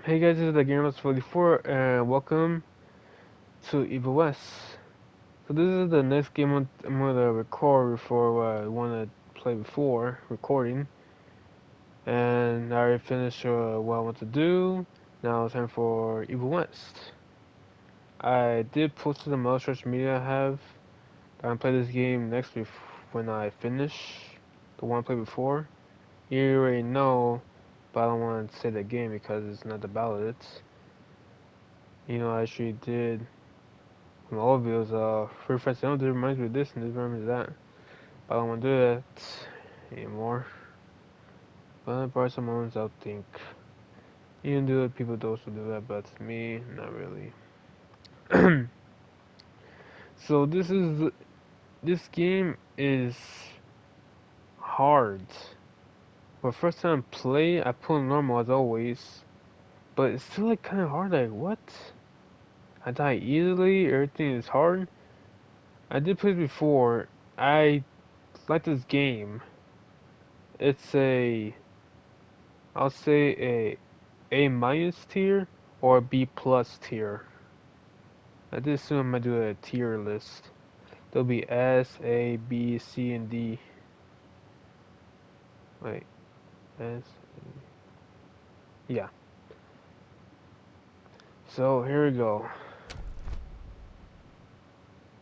Hey guys, this is the Gamer44 and welcome to Evil West. So this is the next game I'm gonna record before what I wanna play before recording. And I already finished what I want to do. Now it's time for Evil West. I did post to the most social media I have. I'm gonna play this game next week when I finish the one I played before. You already know, but I don't want to say the game because it's not about it. I actually did my old videos, Free Fire Sound, this reminds me of this and this reminds me of that. But I don't want to do that anymore. But probably some moments I'll think. You can do it, people do also do that, but me, not really. So this game is hard. For first time play, I put on normal as always. But it's still like kinda hard, like what? I die easily, everything is hard. I did play this before. I like this game. It's I'll say A minus tier or B plus tier. I did assume I'm gonna do a tier list. There'll be S, A, B, C, and D. Wait, S. Yeah. So here we go.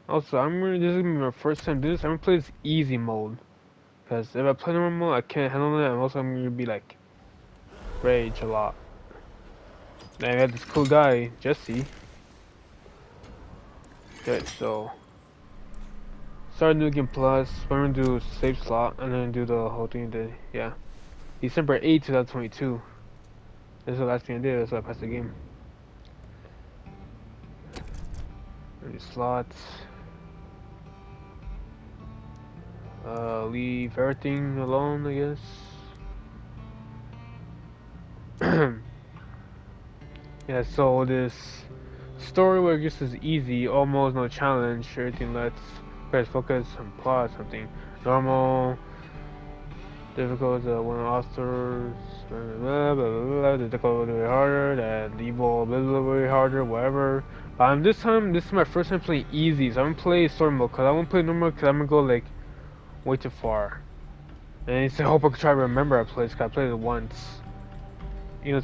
Also, this is gonna be my first time doing this. I'm gonna play this easy mode. Cause if I play normal mode, I can't handle it. And also, I'm gonna be like rage a lot. And I got this cool guy, Jesse. Okay, so start new game plus. We're gonna do save slot and then do the whole thing. Yeah, December 8th, 2022. This is the last thing I did. So I passed the game. New slots. Leave everything alone, I guess. Yeah. So this story where I guess is easy, almost no challenge. Everything lets press focus on plot something normal. Difficult, one authors, blah, blah, blah, blah, the difficult way harder, that evil blah, blah, way harder, whatever. But this is my first time playing easy, so I'm gonna play story mode, cause I won't play normal, cause I'm gonna go like way too far. And I hope I can try to remember a place, cause I played it once.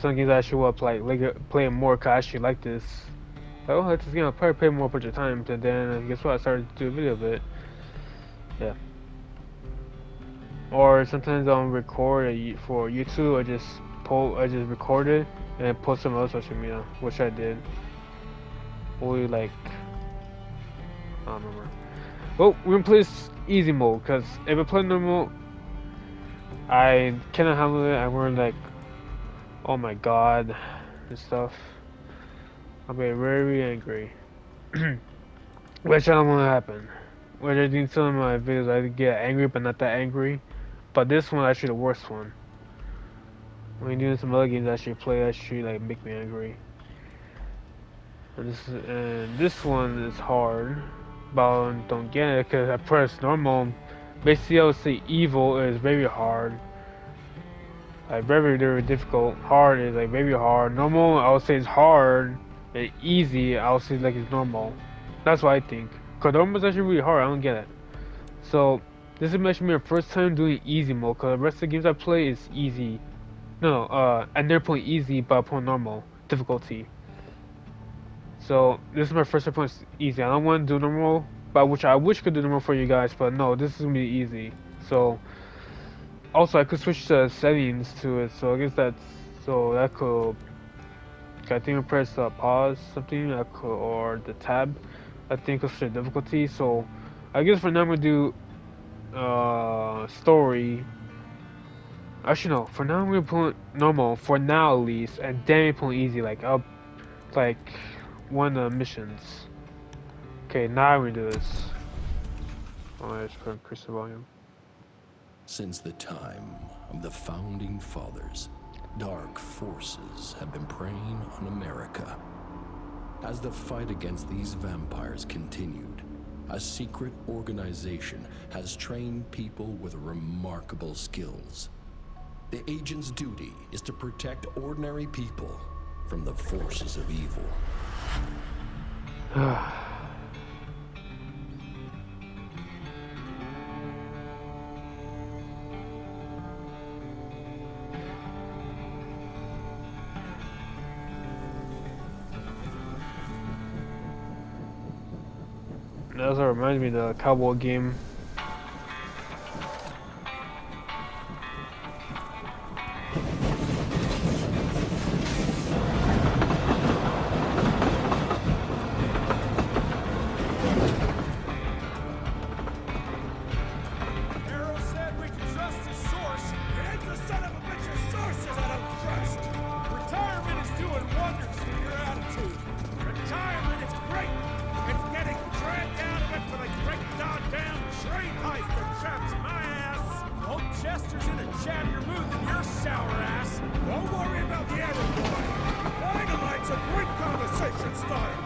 Some games I actually will play it more, cause I actually like this. Oh, that's this game, I'll probably play more a bunch of times, and then guess what, I started to do a video of it. Yeah. Or sometimes I'll record for YouTube. I just record it and post some other social media, which I did. Only like I don't remember. Well, we're gonna play this easy mode because if I play normal, I cannot handle it. I'm going like, oh my god, and stuff. I'll be very angry, which I don't want to happen. Which I think some of my videos I get angry, but not that angry. But this one actually the worst one. When you're doing some other games I actually play, actually like make me angry. And this one is hard, but I don't get it because I press normal. Basically, I would say evil is very hard, like very very difficult. Hard is like very hard. Normal, I would say is hard. And easy, I would say like it's normal. That's what I think. Cause normal is actually really hard. I don't get it. So this is actually my first time doing easy mode. Cause the rest of the games I play is easy. No, I never play easy, but I play normal difficulty. So this is my first approach easy. I don't want to do normal, but which I wish could do normal for you guys, but no, this is gonna be easy. So also I could switch the settings to it. So I guess that could. I think I press pause something or the tab. I think it's the difficulty. So I guess for now I'm gonna do story. Actually no, for now I'm gonna put normal for now at least, and then put easy like up like one of the missions. Okay, now we do this. Oh, let's increase the volume. Since the time of the Founding Fathers, dark forces have been preying on America. As the fight against these vampires continued, a secret organization has trained people with remarkable skills. The agent's duty is to protect ordinary people from the forces of evil. That also reminds me of the cowboy game. Chester's in a chattier mood than your sour ass. Don't worry about the arrow boy. Dynamite's a great conversation starter.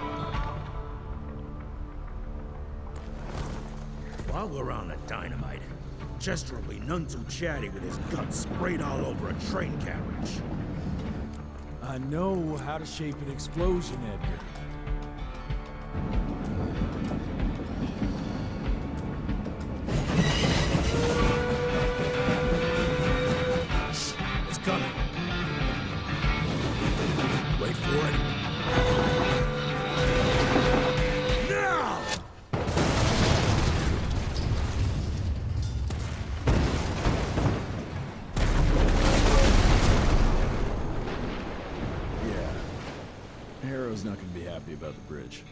While we're on the dynamite, Chester will be none too chatty with his guts sprayed all over a train carriage. I know how to shape an explosion, Edgar. Coming. Wait for it. Now! Yeah. Harrow's not gonna be happy about the bridge.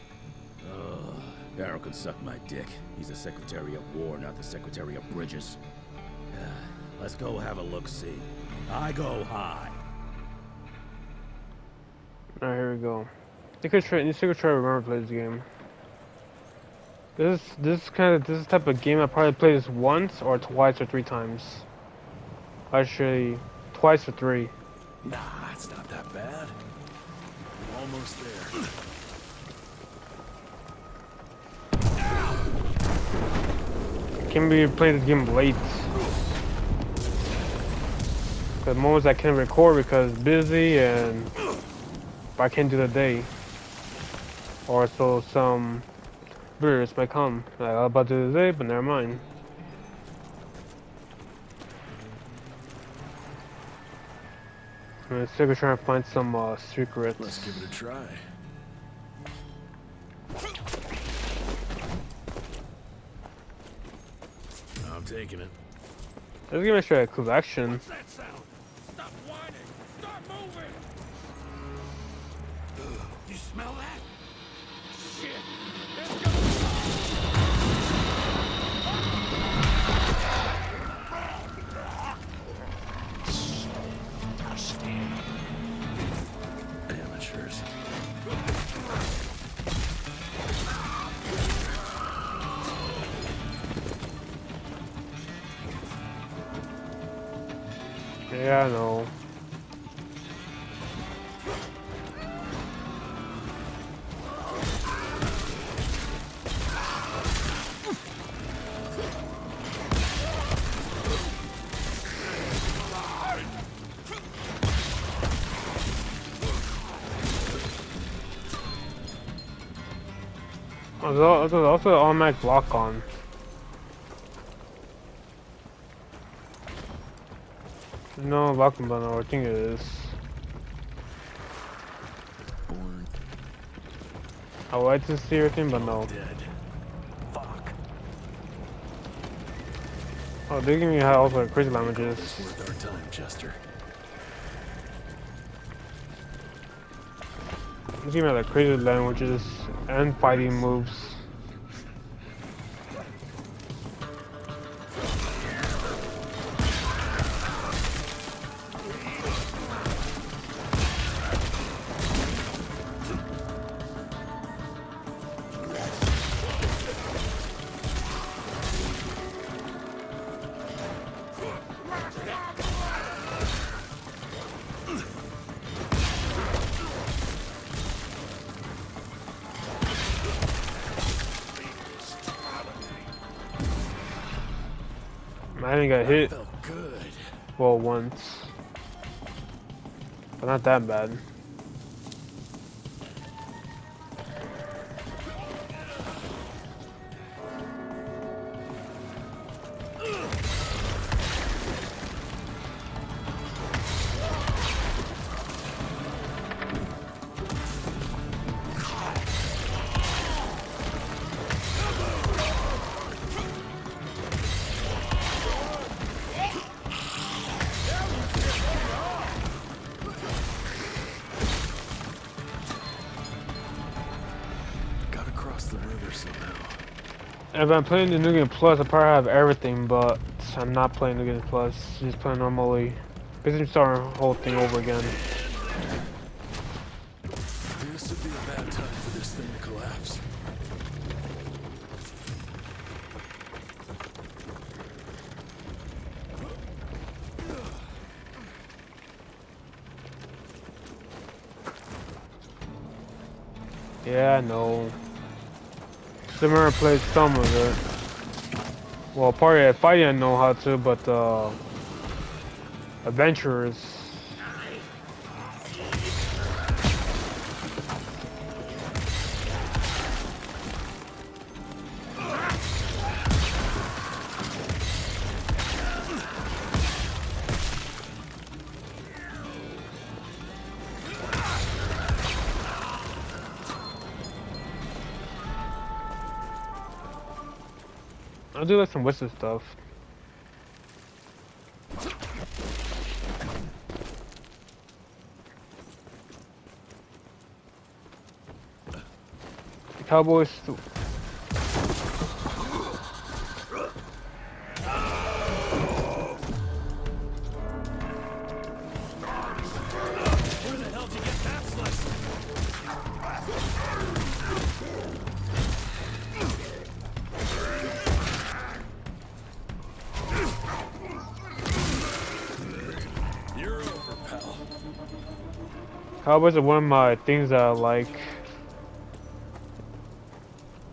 Arrow can suck my dick. He's the Secretary of War, not the Secretary of Bridges. Let's go have a look-see. I go high. Alright, here we go. I think I try to remember to play this game. This type of game I probably played this once or twice or 3 times. Actually, twice or 3. Nah, it's not that bad. I'm almost there. I can't be playing this game late. The moments I can't record because busy and I can't do the day. Or so some visitors might come. Like, I'm about to do the day, but never mind. I'm still trying to find some secrets. Let's give it a try. I'm taking it. Let's give it a collection. What's that sound? Stop whining! Start moving! You smell that? Shit! It's gonna... Amateurs. Yeah, I know. There's also an automatic block on. No locking button, I think it is. Born I would like to see everything, but no. dead. Fuck. Oh, they give me also crazy languages. It's worth our time, Chester. They give me like crazy languages and fighting moves. I didn't get hit, Felt good. well, once. But not that bad. If I'm playing the New Game Plus, I probably have everything, but I'm not playing New Game Plus. Just playing normally. Basically starting the whole thing over again. This would be a bad time for this thing to collapse. Yeah, I know. Simmer played some of it. Well, part of fighting I know how to, but adventurers. I do like some wizard stuff. The Cowboys. Where the hell did you get that slice? You're over, pal. Cowboys are one of my things that I like.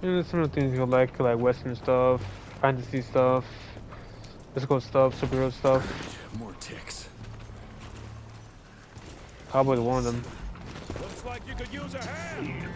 You know, some of the things you like Western stuff, fantasy stuff, physical stuff, superhero stuff. More ticks. Cowboys are one of them. Looks like you could use a hand.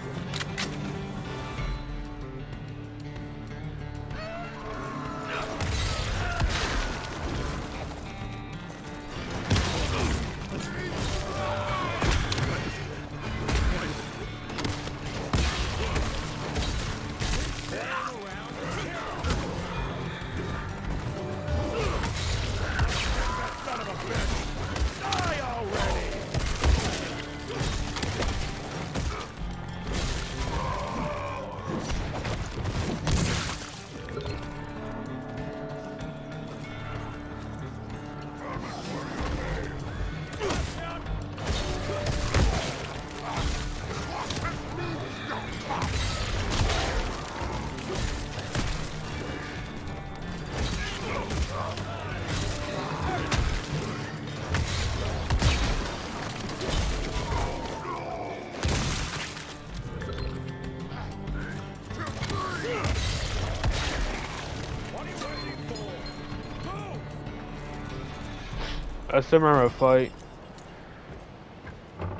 I still remember a fight.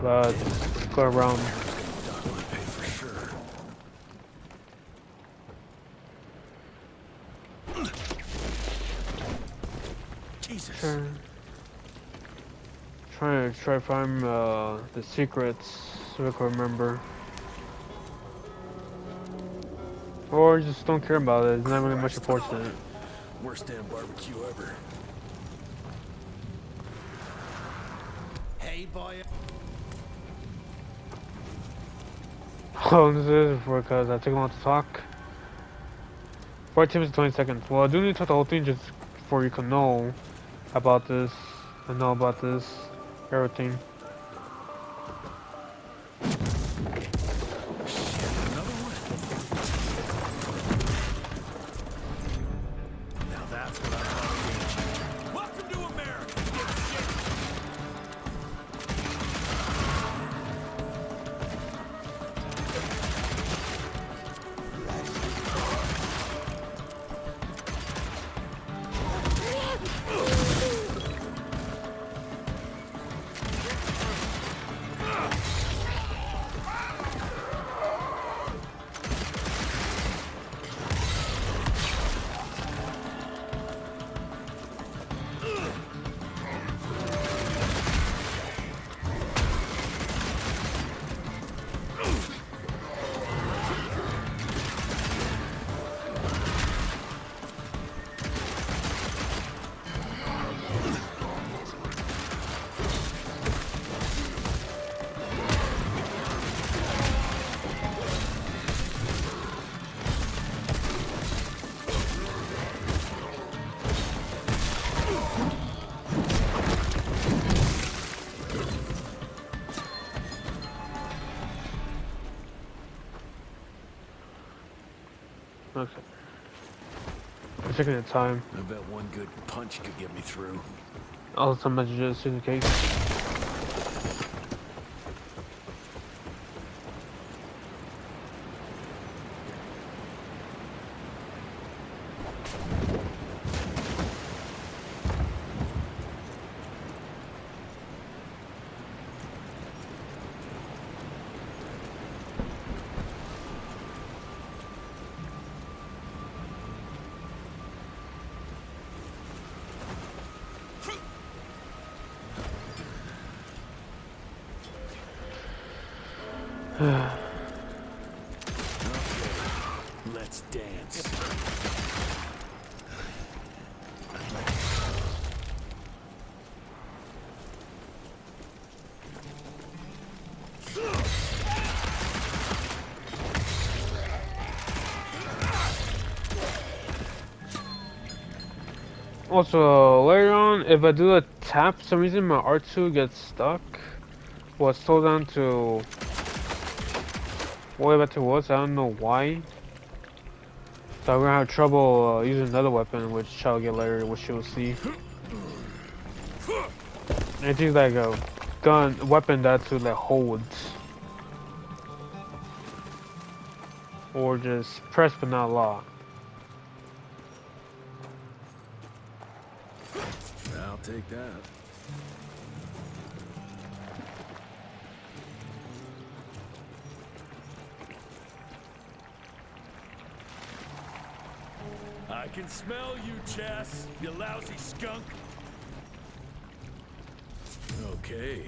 But go around. Doc would pay for sure. Jesus. Trying to find the secrets so I can remember. Or just don't care about it. It's not really much important. Worst damn barbecue ever. Hey, boy. How long is this for? Because I take a long to talk. 14 minutes and 20 seconds. Well, I do need to talk the whole thing just before you can know about this. And know about this. Everything. Now that's what I'm talking about. Welcome to America, dipshit. Okay. I'm checking the time. I bet one good punch could get me through. Also, some messages in the case. Let's dance. Also, later on, if I do a tap, for some reason my R2 gets stuck. Well, it's slowed down to way back to was. I don't know why. So I'm gonna have trouble using another weapon, which I'll get later, which you'll see. It seems like a weapon that to like holds, or just press but not lock. I'll take that. I can smell you, Chess, you lousy skunk. Okay.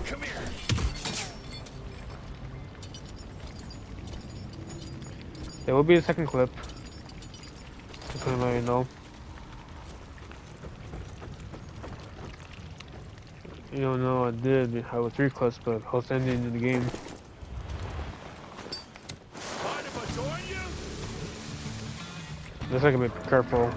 Come here. There will be a second clip. Just gonna let you know. You don't know I did. I was 3 clips, but host ending in the game. Mind if I join you? Just like a bit careful.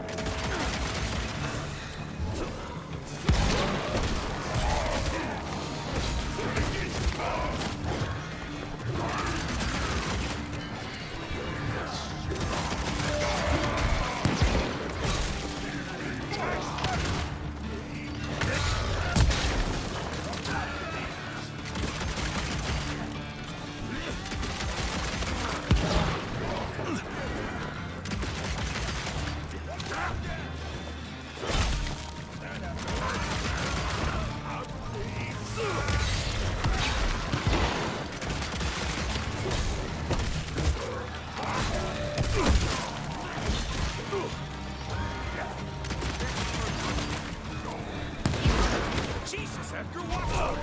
Jesus, Edgar, what?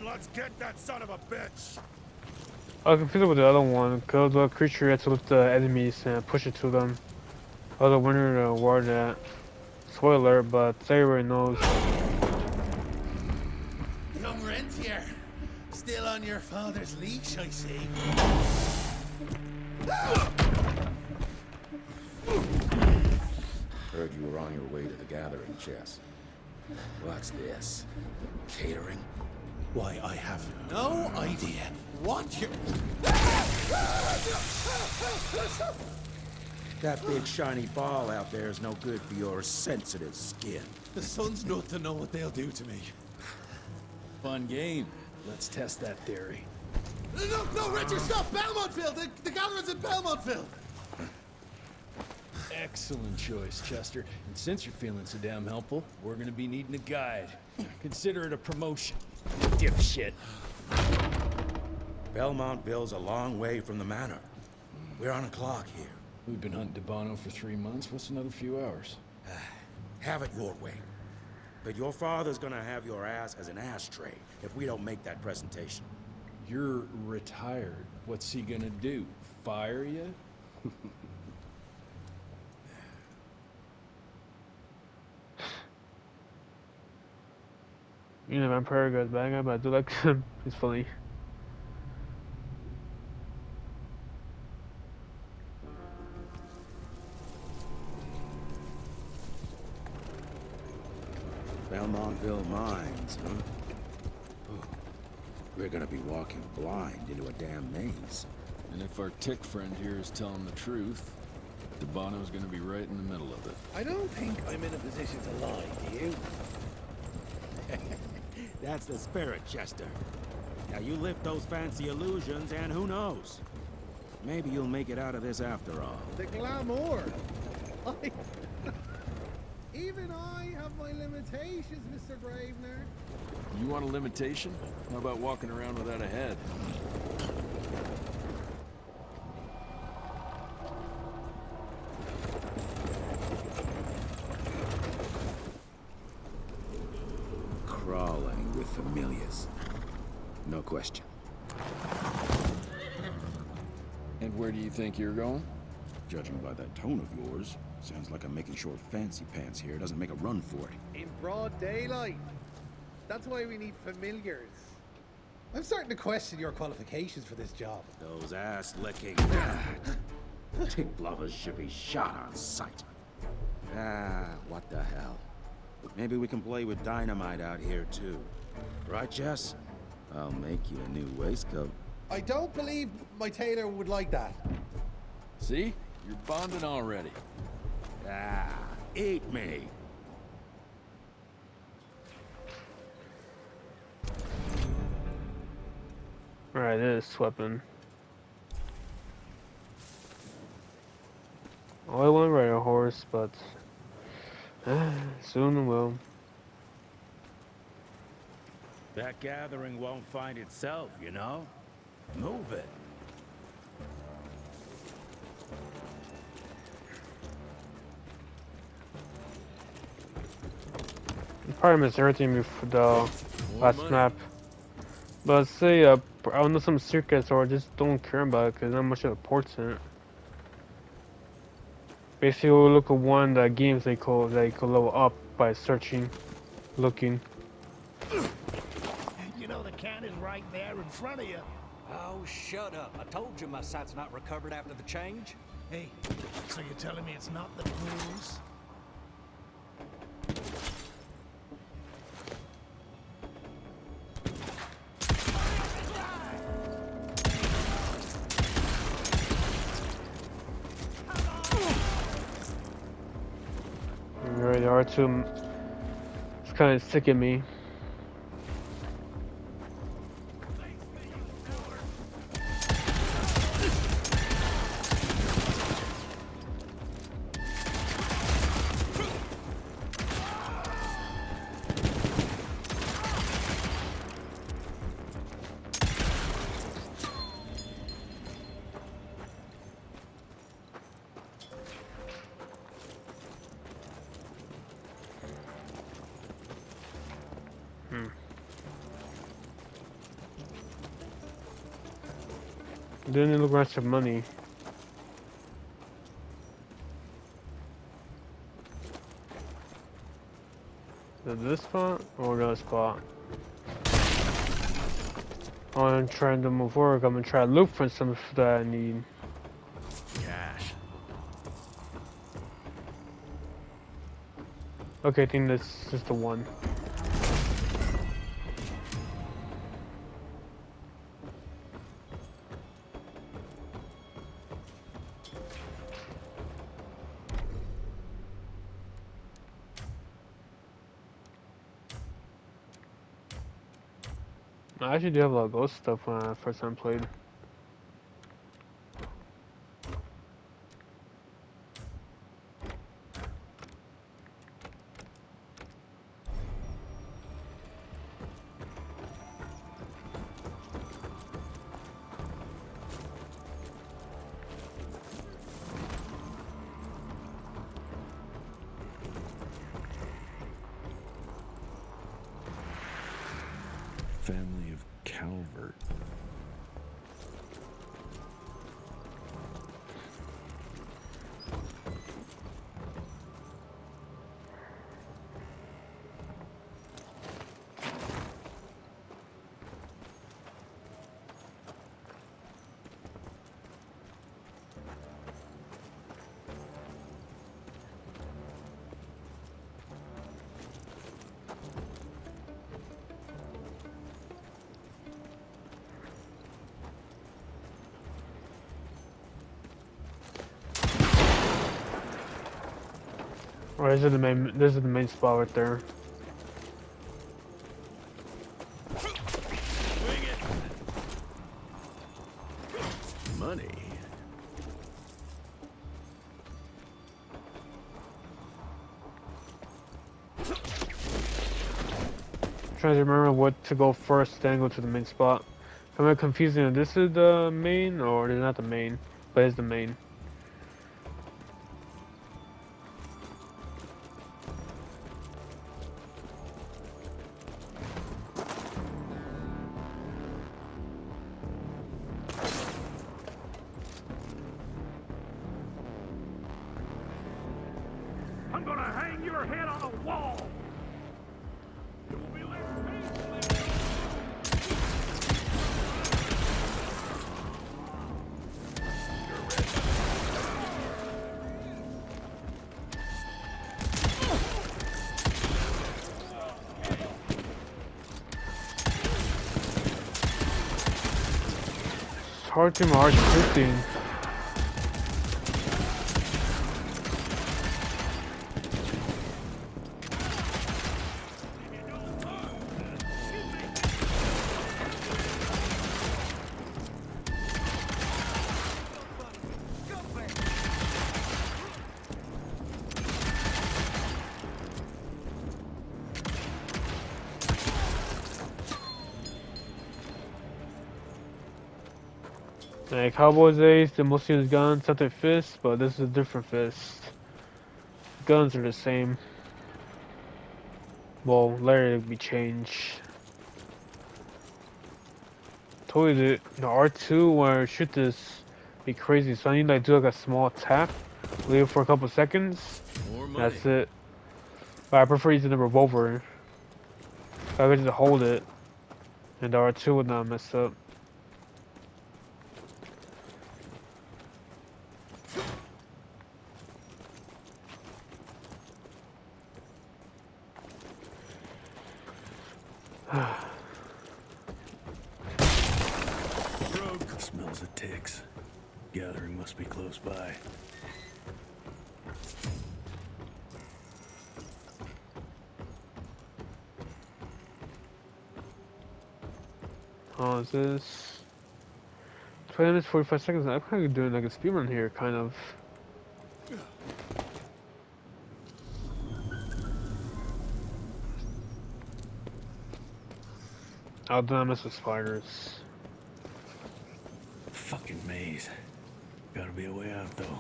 Let's get that son of a bitch! I was confused with the other one, because the creature had to lift the enemies and push it to them. I was wondering where that. Spoiler, but everybody knows. Young rentier, still on your father's leash, I see. Heard you were on your way to the gathering, Chess. What's this? Catering? Why, I have no idea what you... That big shiny ball out there is no good for your sensitive skin. The sun's not to know what they'll do to me. Fun game. Let's test that theory. No, Richard, stop! Belmontville! The gallery's in Belmontville! Excellent choice, Chester. And since you're feeling so damn helpful, we're gonna be needing a guide. Consider it a promotion. Dipshit. Belmontville's a long way from the manor. We're on a clock here. We've been hunting Debano for 3 months. What's another few hours? Have it your way. But your father's gonna have your ass as an ashtray if we don't make that presentation. You're retired. What's he gonna do? Fire you? You know, Vampire goes bad guy, but I do like him. He's funny. Belmontville Mines, huh? Oh, we're gonna be walking blind into a damn maze. And if our tick friend here is telling the truth, Debano's gonna be right in the middle of it. I don't think I'm in a position to lie, do you? That's the spirit, Chester. Now you lift those fancy illusions, and who knows? Maybe you'll make it out of this after all. The glamour. Even I have my limitations, Mr. Gravener. You want a limitation? How about walking around without a head? Crawling with familiars. No question. And where do you think you're going? Judging by that tone of yours, sounds like I'm making sure Fancy Pants here doesn't make a run for it. In broad daylight. That's why we need familiars. I'm starting to question your qualifications for this job. Those ass-licking tick lovers should be shot on sight. What the hell? Maybe we can play with dynamite out here, too. Right, Jess? I'll make you a new waistcoat. I don't believe my tailor would like that. See? You're bonding already. Eat me. Alright, this weapon. Oh, I want to ride a horse, but soon will. That gathering won't find itself, you know? Move it. Probably missed everything before the last map. But say, I want to some circuits or just don't care about it because not much of a port's in it. Basically, we'll look at one of the games they could level up by searching, looking. You know the can is right there in front of you. Oh, shut up. I told you my sight's not recovered after the change. Hey, so you're telling me it's not the booze? Right, R2 it's kind of sick of me. Didn't look much of money. Is it this spot or another spot? Oh, I'm trying to move forward. I'm gonna try to look for some that I need. Cash. Okay, I think this is the one. I actually do have a lot of ghost stuff when I first time played. Family of Calvert. Or is it the main? This is the main spot right there. Money. Trying to remember what to go first, then go to the main spot. Am I confusing if this is the main or it's not the main, but it's the main. I'm gonna hang your head on a wall! You will be left peacefully. It's hard to march 15. Like Cowboys Ace, the most used guns, something fist, but this is a different fist. Guns are the same. Well, later it'll be changed. Told you the R2 when I shoot this be crazy, so I need to like do like a small tap, leave it for a couple seconds. That's it. But I prefer using the revolver. I could just hold it, and the R2 would not mess up. Smells of ticks. Gathering must be close by. Oh, is this 20 minutes 45 seconds? I'm kind of doing like a speedrun here, kind of. I'll do not mess with spiders. Fucking maze. Gotta be a way out though.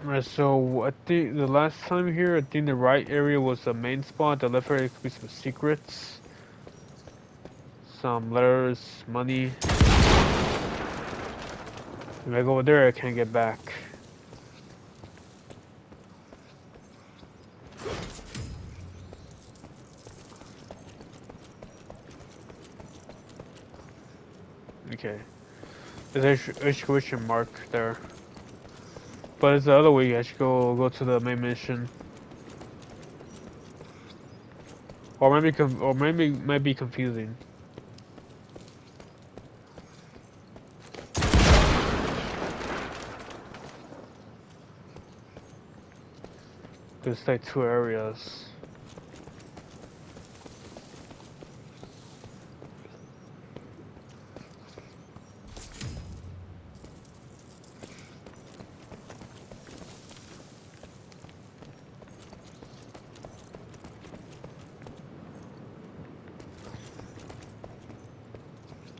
Alright, so I think the last time here, I think the right area was the main spot. The left area could be some secrets, some letters, money. If I go over there, I can't get back. Okay, there's an exclamation mark there. But it's the other way. I should go to the main mission, or maybe might be confusing. There's like two areas.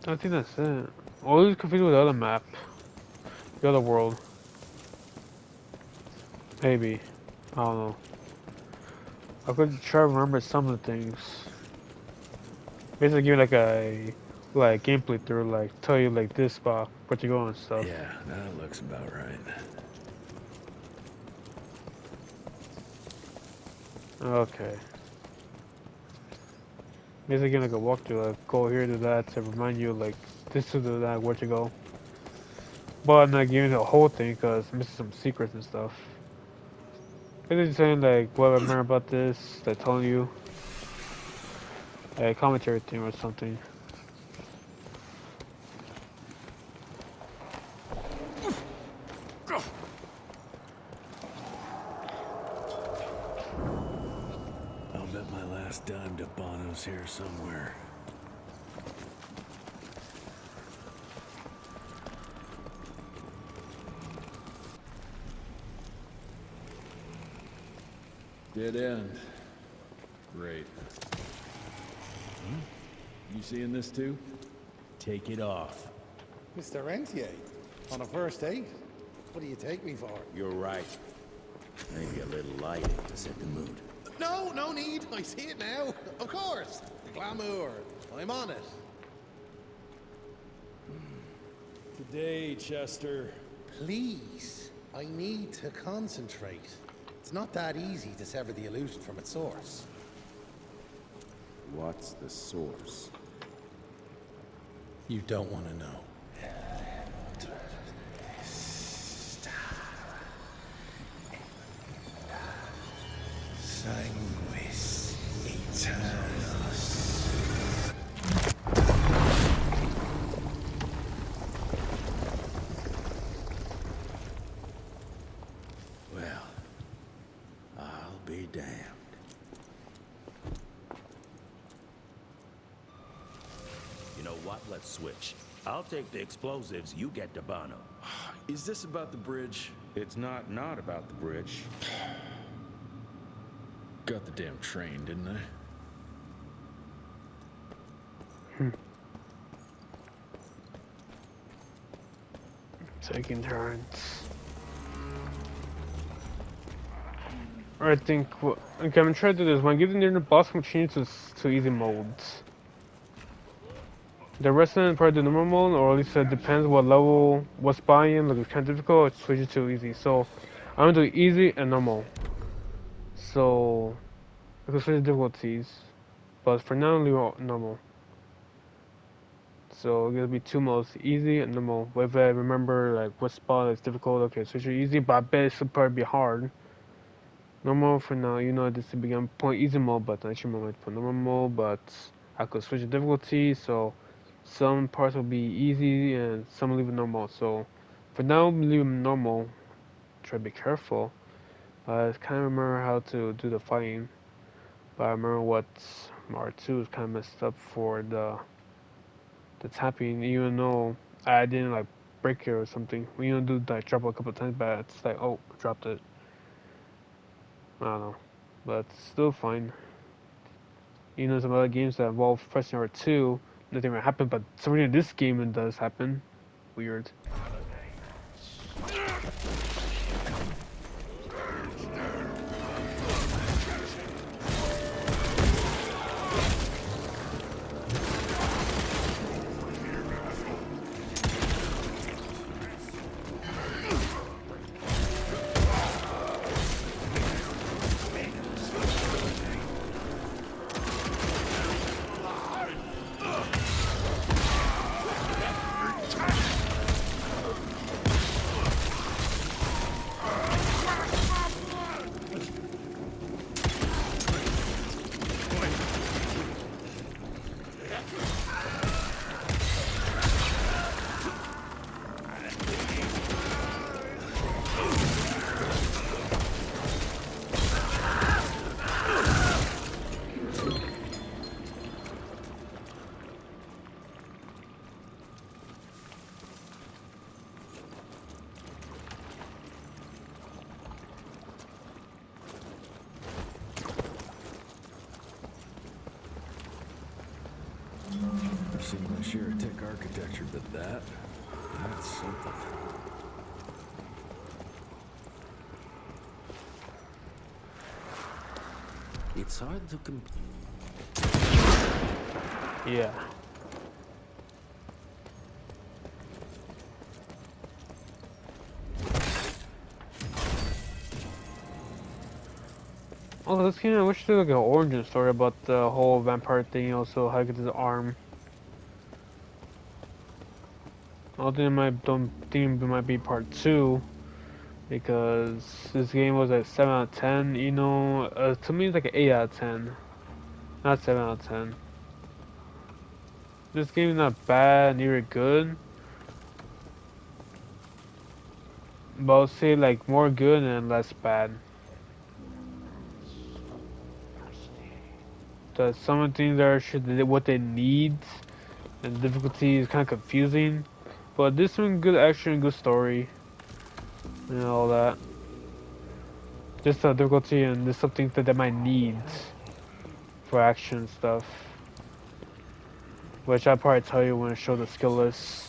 I think that's it. Always confused with the other map. The other world. Maybe. I don't know. I could try to remember some of the things. Basically give you like a gameplay through, like tell you like this spot where to go and stuff. Yeah, that looks about right. Okay. Basically give like a walkthrough, like go here to that to remind you like this to do that, where to go. But I'm not giving you the whole thing because I'm missing some secrets and stuff. Basically saying like what I remember about this, like telling you a commentary thing or something. I'll bet my last dime to Bono's here somewhere. Dead end. Great. You seeing this too? Take it off. Mr. Rentier, on a first date? What do you take me for? You're right. Maybe a little lighting to set the mood. No, no need. I see it now. Of course. The glamour. I'm on it. Today, Chester. Please. I need to concentrate. It's not that easy to sever the illusion from its source. What's the source? You don't want to know. Sanguis Eternus. Well, I'll be damned. You know what? Let's switch. I'll take the explosives, you get to Bono. Is this about the bridge? It's not about the bridge. Got the damn train, didn't I? Taking turns. I think. Okay, I'm gonna try to do this. When getting near the boss, I'm change to easy modes. The rest of them probably the normal mode, or at least it depends what level, what spot I am. Like if it's kind of difficult, I switch it to easy. So I'm gonna do easy and normal. So I can switch difficulties, but for now, leave it normal. So it's gonna be two modes, easy and normal. But if I remember like what spot is difficult, okay, switch to easy. But I bet it should probably be hard. Normal for now, you know this to be on point easy mode, but I should remember to put normal mode. But I could switch the difficulty, so some parts will be easy and some leave it normal. So for now, leave it normal. Try to be careful. I kind of remember how to do the fighting, but I remember what R2 is kind of messed up for the tapping, even though I didn't like break it or something. We don't do like drop it a couple of times, but it's like, oh, dropped it. I don't know, but still fine. You know, some other games that involve pressing R2, nothing will happen, but something in this game it does happen. Weird. seen my share of tech architecture, but that's something. It's hard to Yeah. Oh, this game, I wish there was like an origin story about the whole vampire thing, also how to get his arm. I don't think it might be part 2, because this game was like 7 out of 10, you know, to me it's like an 8 out of 10, not 7 out of 10. This game is not bad, neither good, but I'll say like more good and less bad. Some of the things are what they need, and difficulty is kind of confusing. But this one, good action, good story, and all that. Just the difficulty and there's something that they might need for action stuff, which I'll probably tell you when I show the skill list.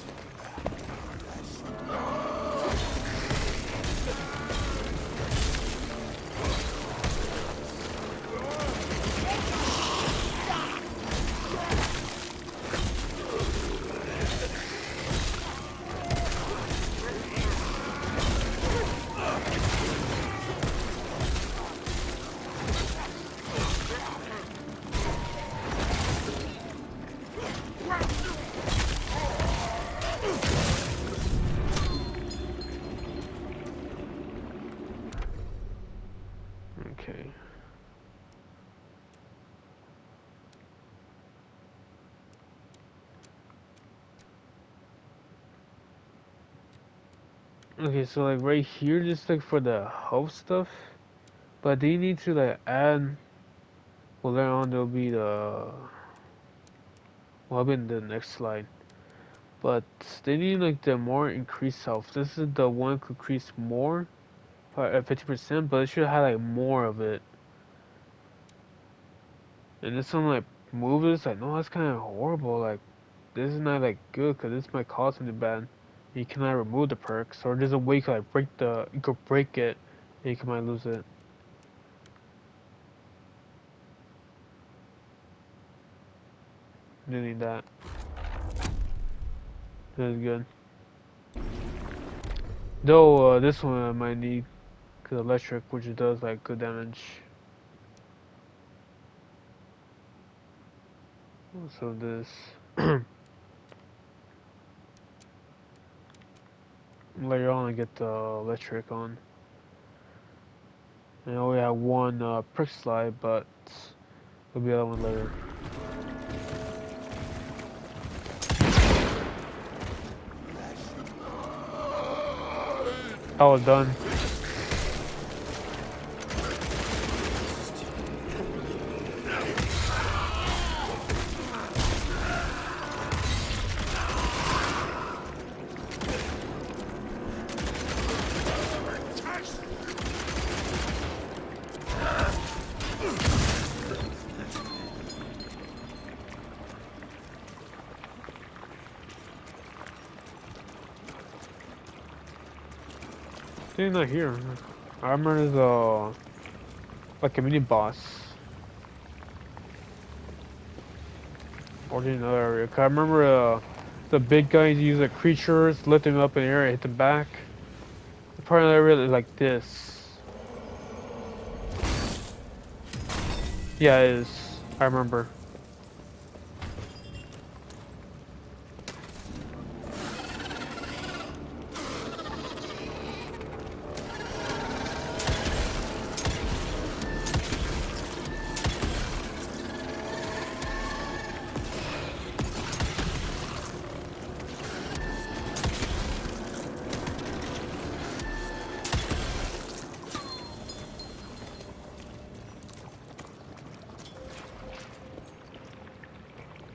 Okay. Okay, so like right here, just like for the health stuff, but they need to like add. Well, later on there'll be the. Well, I'll be in the next slide. But they need like the more increased health. This is the one could increase more, at 50%, but it should have like more of it. And this one like move is like, no, that's kind of horrible. Like, this is not like good because this might cause something bad. You cannot remove the perks, or there's a way you can like you could break it, and you might lose it. You need that. That's good. Though this one I might need, cause electric, which does like good damage. So this. Later on I get the electric on. I only have one prick slide, but there'll be the other one later. I was done. He's not here. I remember there's like a mini boss. Or in another area. 'Cause I remember the big guys use the creatures, lift him up in the air, and hit them back. The part of the area is like this. Yeah, it is. I remember.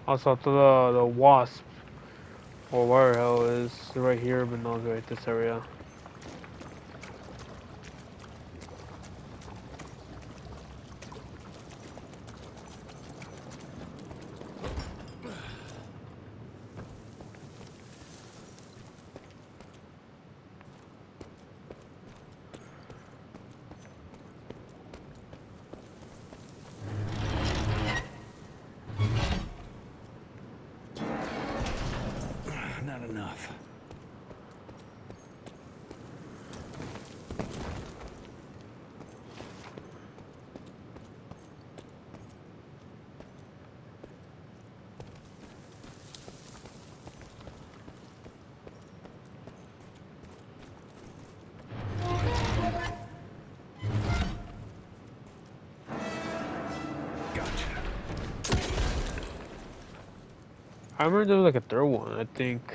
Also, to the wasp, or where the hell is right here, but not right this area. enough. I remember there was like a third one, I think.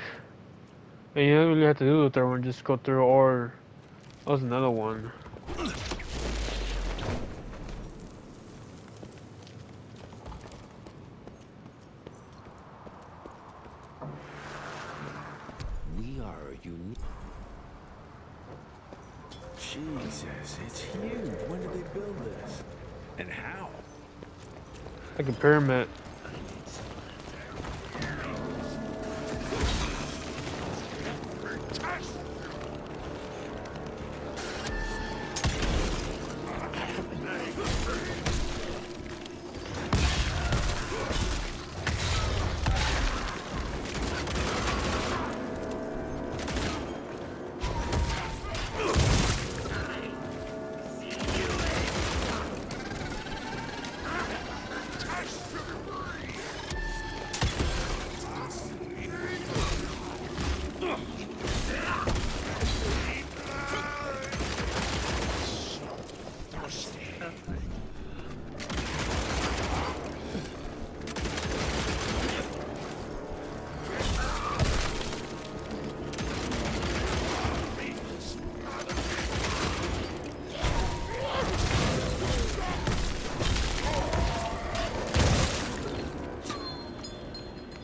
And you don't really have to do the third one, just go through, or that was another one. We are unique. Jesus, it's huge. When did they build this? And how? Like a pyramid.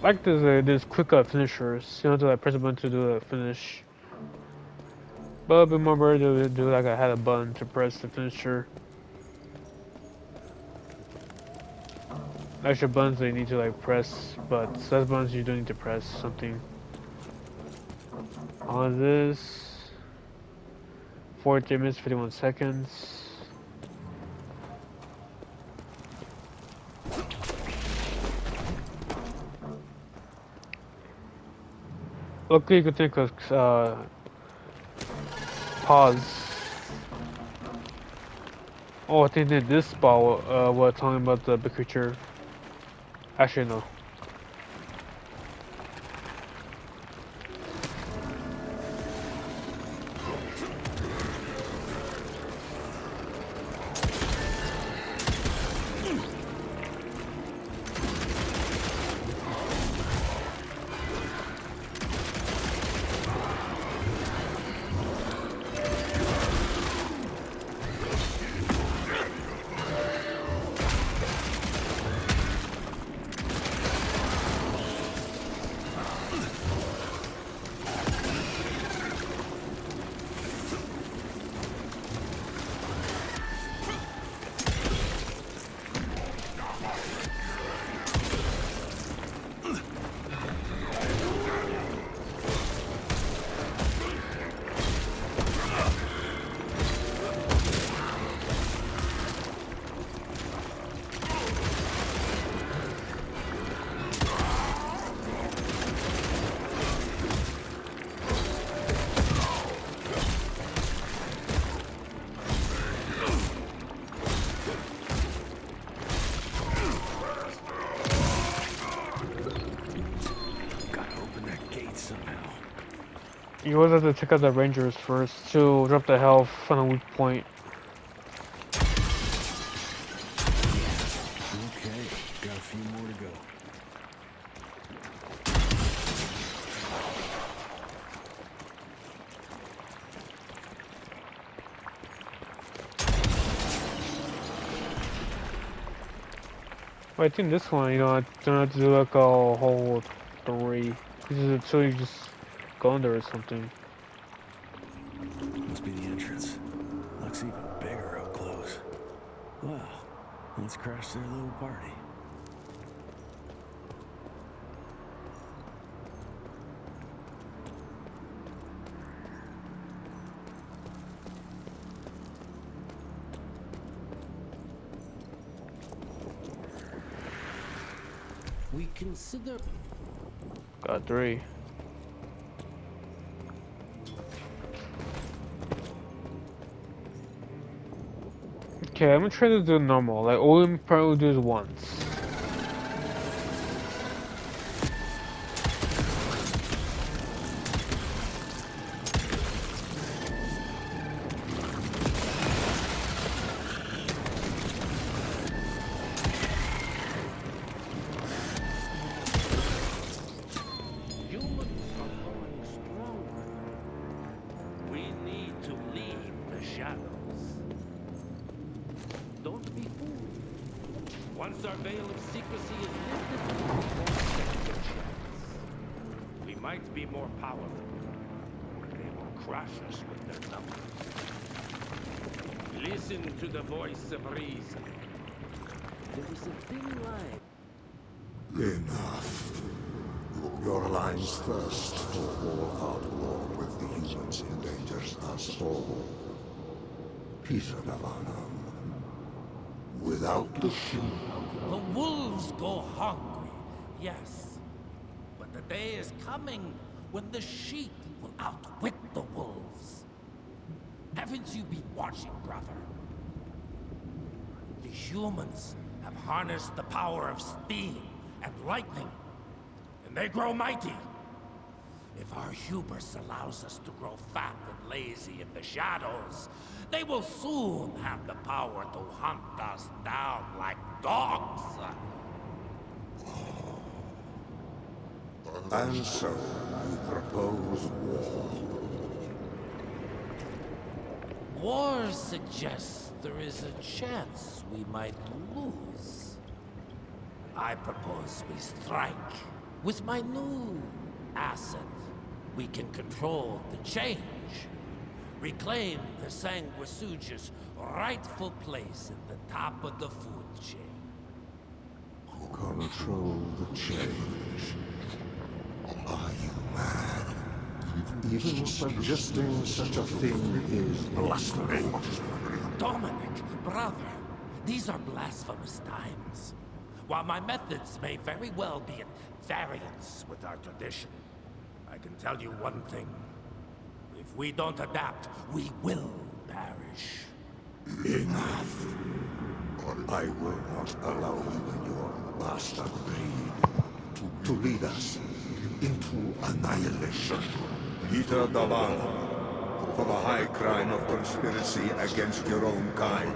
Like there's quick finishers. You don't have to like press a button to do a finish. But it'd be more better to do like I had a button to press the finisher. Extra buttons that you need to like press, but that's buttons you don't need to press something. On this, 43 minutes 51 seconds. Luckily, you could think of pause. Oh, I think that this spot was talking about the big creature. Actually, no. You always have to check out the Rangers first to drop the health on a weak point. Okay, got a few more to go. I think this one, you know, I don't have to do like a whole 3. This is until you just go under or something. Must be the entrance. Looks even bigger up close. Well, let's crash their little party. We consider... Got 3. Okay, I'm gonna try to do normal. Like, all I'm probably do is once. Humans are growing stronger. We need to leave the shadows. Don't be fooled. Once our veil of secrecy is lifted, we won't stand a chance. We might be more powerful, but they will crush us with their numbers. Listen to the voice of reason. There is a thin line. Enough. Your line's thirst for all-out war with the humans endangers us all. Peter Navanam. Without the sheep. The wolves go hungry, yes. But the day is coming when the sheep will outwit the wolves. Haven't you been watching, brother? The humans have harnessed the power of steam and lightning, and they grow mighty. If our hubris allows us to grow fat and lazy in the shadows, they will soon have the power to hunt us down like dogs. And so, you propose war. War suggests there is a chance we might lose. I propose we strike. With my new asset, we can control the change. Reclaim the Sanguisuja's rightful place at the top of the food chain. Control the change. Are you mad? Even suggesting such a thing is blasphemy. Dominic, brother, these are blasphemous times. While my methods may very well be at variance with our tradition, I can tell you one thing. If we don't adapt, we will perish. Enough. I will not allow you and your bastard breed to lead us into annihilation. Peter Davana, for the high crime of conspiracy against your own kind,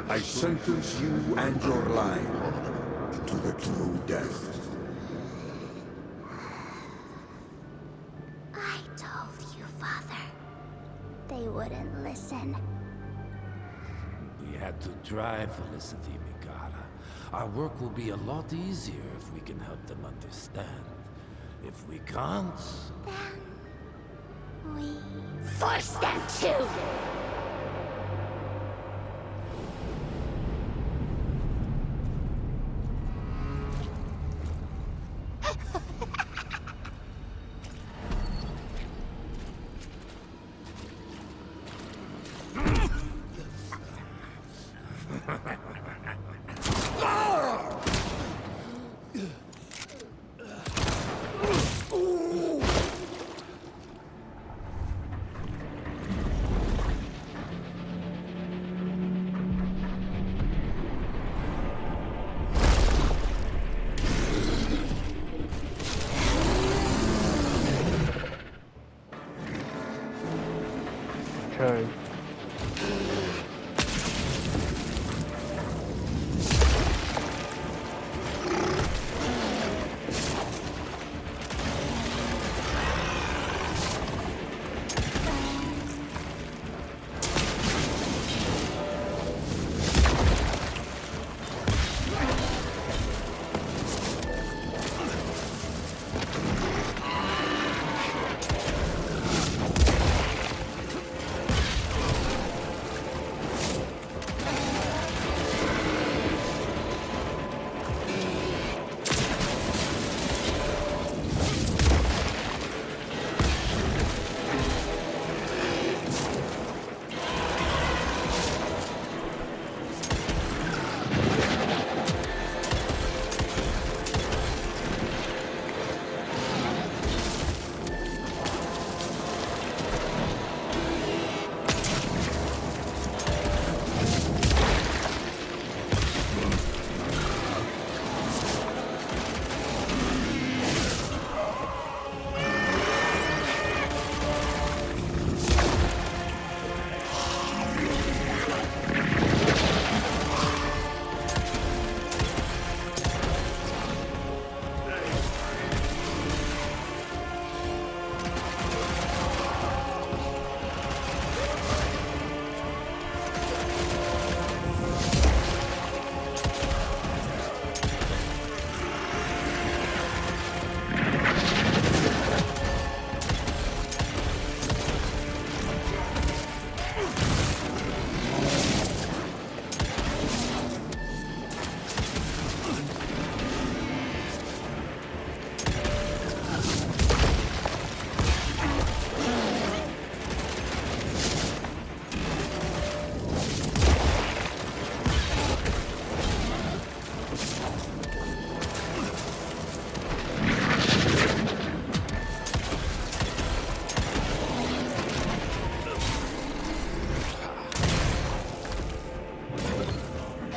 I sentence you and your line to the true death. I told you, Father. They wouldn't listen. We had to try, Felicity Mikata. Our work will be a lot easier if we can help them understand. If we can't... Then... we... force them to! Okay.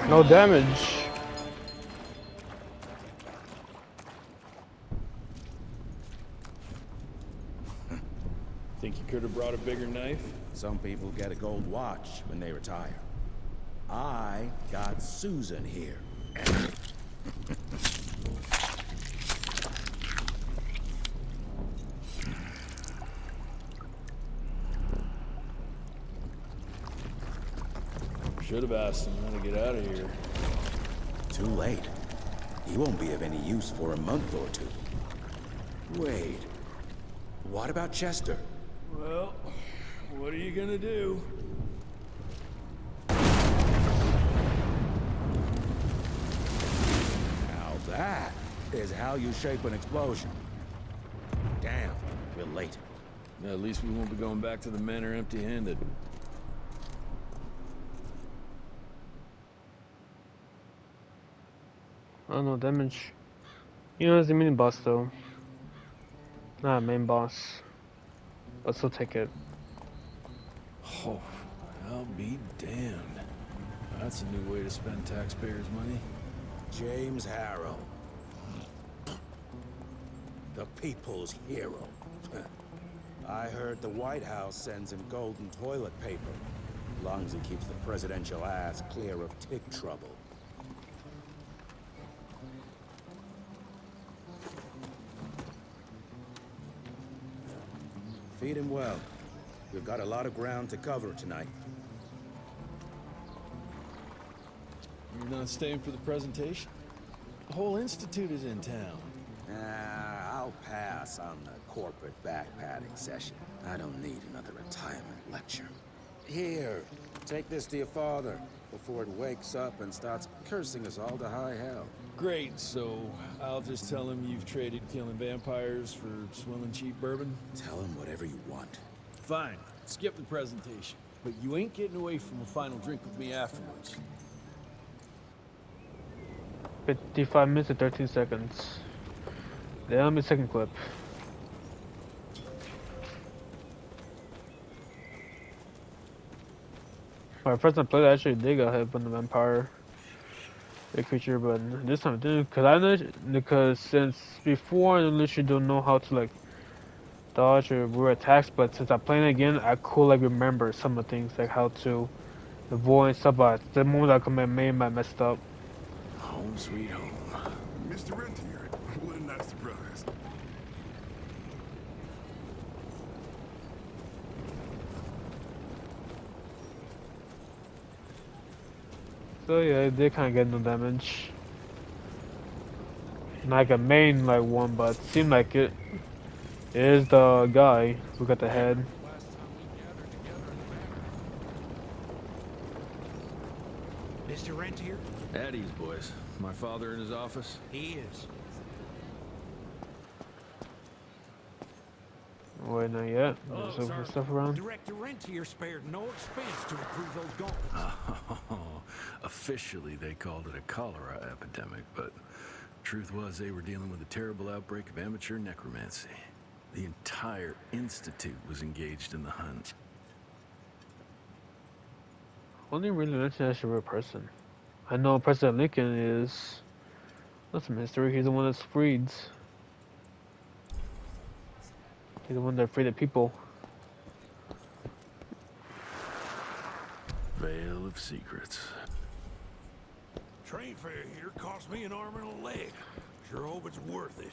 No damage. Think you could have brought a bigger knife? Some people get a gold watch when they retire. I got Susan here. Should have asked him how to get out of here. Too late. He won't be of any use for a month or two. Wait. What about Chester? Well, what are you gonna do? Now that is how you shape an explosion. Damn, we're late. At least we won't be going back to the manor empty-handed. Oh, no damage. You know, it's the mini boss though. Not main boss. But still take it. Oh, I'll be damned. That's a new way to spend taxpayers' money. James Harrow. The people's hero. I heard the White House sends him golden toilet paper. As long as he keeps the presidential ass clear of tick trouble. Feed him well. We've got a lot of ground to cover tonight. You're not staying for the presentation? The whole institute is in town. I'll pass on the corporate backpatting session. I don't need another retirement lecture. Here, take this to your father before it wakes up and starts cursing us all to high hell. Great, so I'll just tell him you've traded killing vampires for swilling cheap bourbon? Tell him whatever you want. Fine, skip the presentation. But you ain't getting away from a final drink with me afterwards. 55 minutes and 13 seconds. Then the second clip. When I first time played, I actually did get hit from the vampire, the creature, but this time I didn't. Because since before I literally don't know how to like dodge or rear attacks, but since I'm playing again, I could like remember some of the things like how to avoid stuff. But the moment I commit main, I messed up. Home sweet home. Mr. Rentier, what a nice surprise. So yeah, it did kind of get no damage. Not like a main like one, but it seemed like it is the guy who got the head. Mr. Rentier? At ease, boys. My father in his office? He is. Wait, not yet. Hello, There's sir. stuff around. Director Rentier spared no expense to approve those gauntlets. Oh, officially they called it a cholera epidemic, but truth was they were dealing with a terrible outbreak of amateur necromancy. The entire institute was engaged in the hunt. Only really mentioned that's a real person. I know President Lincoln is. That's a mystery. He's the one that freeds. He's the one that freed the people. Veil of secrets. Train fare here cost me an arm and a leg. Sure hope it's worth it.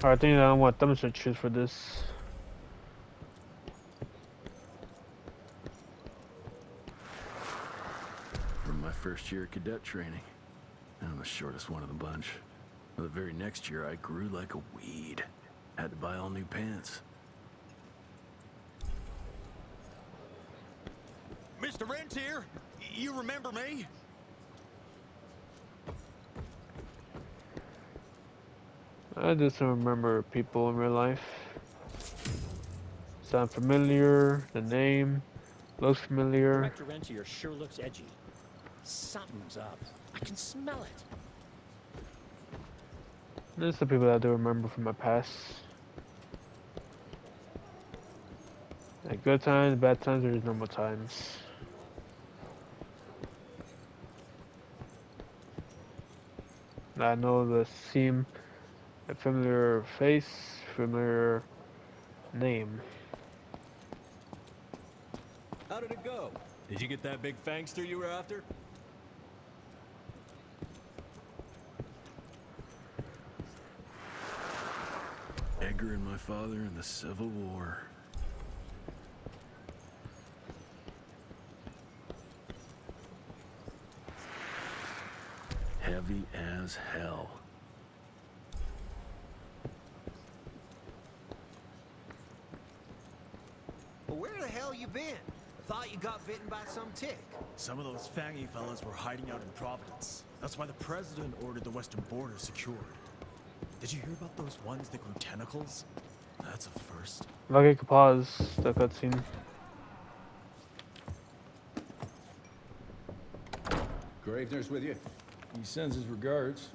Alright, I think I want them to choose for this. From my first year of cadet training, I'm the shortest one of the bunch. The very next year, I grew like a weed. Had to buy all new pants. Mr. Rentier, you remember me? I just don't remember people in real life. Sound familiar, the name looks familiar. Director Rentier sure looks edgy. Something's up. I can smell it. There's the people that I do remember from my past. Like good times, bad times, or just normal times. I know the seem a familiar face, familiar name. How did it go? Did you get that big fangster you were after? Edgar and my father in the Civil War. Heavy as hell. Well, where the hell you been? I thought you got bitten by some tick. Some of those fangy fellas were hiding out in Providence. That's why the president ordered the western border secured. Did you hear about those ones that grew tentacles? That's a first. If I could pause the cutscene. Gravener's with you? He sends his regards.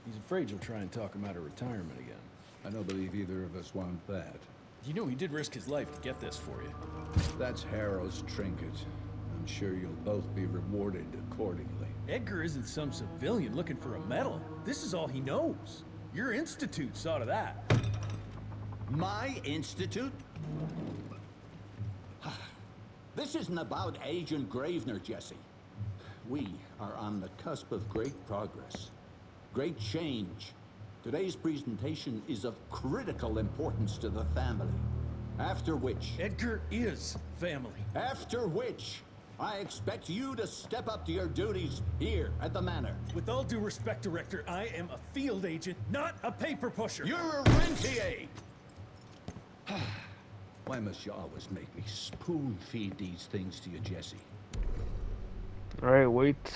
He's afraid you'll try and talk him out of retirement again. I don't believe either of us want that. You know he did risk his life to get this for you. That's Harrow's trinket. I'm sure you'll both be rewarded accordingly. Edgar isn't some civilian looking for a medal. This is all he knows. Your institute saw to that. My institute? This isn't about Agent Gravener, Jesse. We are on the cusp of great progress, great change. Today's presentation is of critical importance to the family. After which... Edgar is family. After which, I expect you to step up to your duties here at the Manor. With all due respect, Director, I am a field agent, not a paper pusher. You're a rentier! Why must you always make me spoon-feed these things to you, Jesse? Alright, wait.